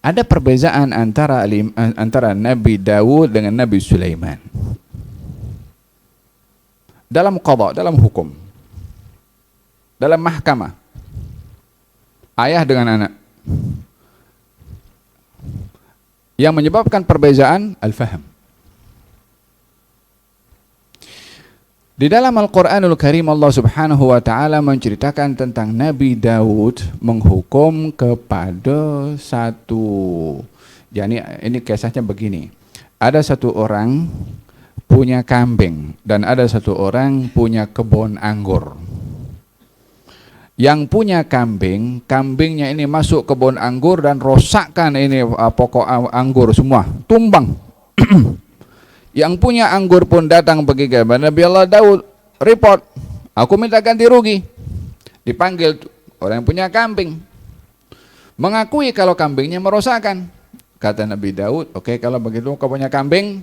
Ada perbezaan antara Nabi Daud dengan Nabi Sulaiman dalam qada, dalam hukum, dalam mahkamah, ayah dengan anak. Yang menyebabkan perbezaan al-faham. Di dalam Al-Quranul Karim Allah Subhanahu wa ta'ala menceritakan tentang Nabi Daud menghukum kepada satu. Jadi ini kisahnya begini. Ada satu orang punya kambing dan ada satu orang punya kebun anggur. Yang punya kambing, kambingnya ini masuk kebun anggur dan rosakkan ini pokok anggur semua, tumbang. Yang punya anggur pun datang pergi ke Nabi Allah Daud, report, aku minta ganti rugi. Dipanggil orang yang punya kambing, mengakui kalau kambingnya merosakkan. Kata Nabi Daud, oke, kalau begitu kau punya kambing,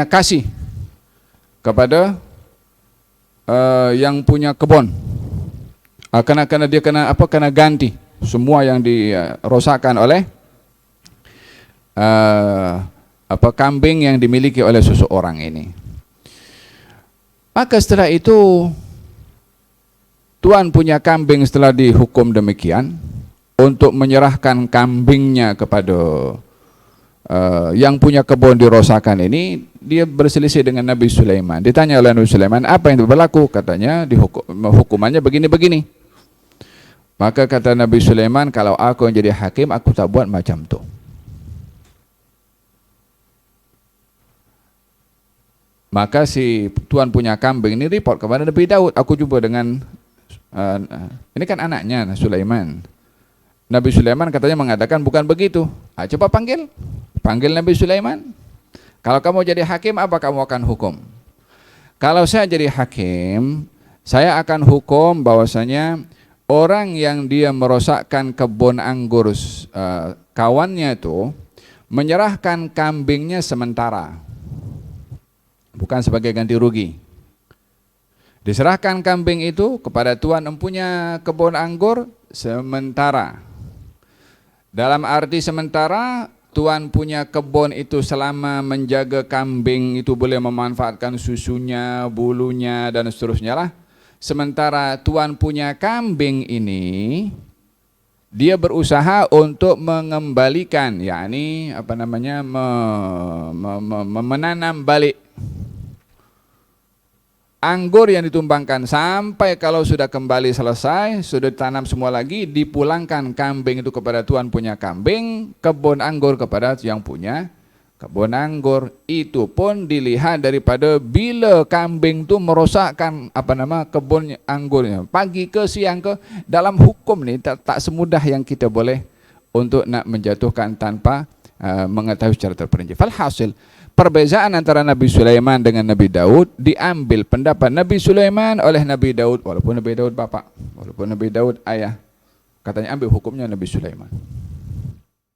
kasih kepada yang punya kebun. Karena dia kena ganti semua yang dirosakkan oleh kambing yang dimiliki oleh seseorang ini. Maka setelah itu tuan punya kambing setelah dihukum demikian untuk menyerahkan kambingnya kepada yang punya kebun dirosakkan ini, dia berselisih dengan Nabi Sulaiman. Ditanya oleh Nabi Sulaiman, apa yang berlaku? Katanya hukumannya begini-begini. Maka kata Nabi Sulaiman, kalau aku yang jadi hakim, aku tak buat macam tu. Maka si tuan punya kambing ini report kepada Nabi Daud. Aku jumpa dengan ini kan anaknya Sulaiman. Nabi Sulaiman katanya mengatakan bukan begitu. Coba panggil Nabi Sulaiman. Kalau kamu jadi hakim, apa kamu akan hukum? Kalau saya jadi hakim, saya akan hukum bahwasanya orang yang dia merosakkan kebun anggur kawannya itu menyerahkan kambingnya sementara, bukan sebagai ganti rugi. Diserahkan kambing itu kepada tuan empunya kebun anggur sementara. Dalam arti sementara, tuan punya kebun itu selama menjaga kambing itu boleh memanfaatkan susunya, bulunya dan seterusnya lah. Sementara tuan punya kambing ini, dia berusaha untuk mengembalikan, yakni menanam balik anggur yang ditumbangkan sampai kalau sudah kembali selesai, sudah ditanam semua lagi, dipulangkan kambing itu kepada tuan punya kambing, kebun anggur kepada yang punya kebun anggur. Itu pun dilihat daripada bila kambing itu merosakkan kebun anggurnya, pagi ke siang ke. Dalam hukum ni tak semudah yang kita boleh untuk nak menjatuhkan tanpa mengetahui secara terperinci. Falhasil, perbezaan antara Nabi Sulaiman dengan Nabi Daud, diambil pendapat Nabi Sulaiman oleh Nabi Daud, walaupun Nabi Daud bapa, walaupun Nabi Daud ayah, katanya ambil hukumnya Nabi Sulaiman.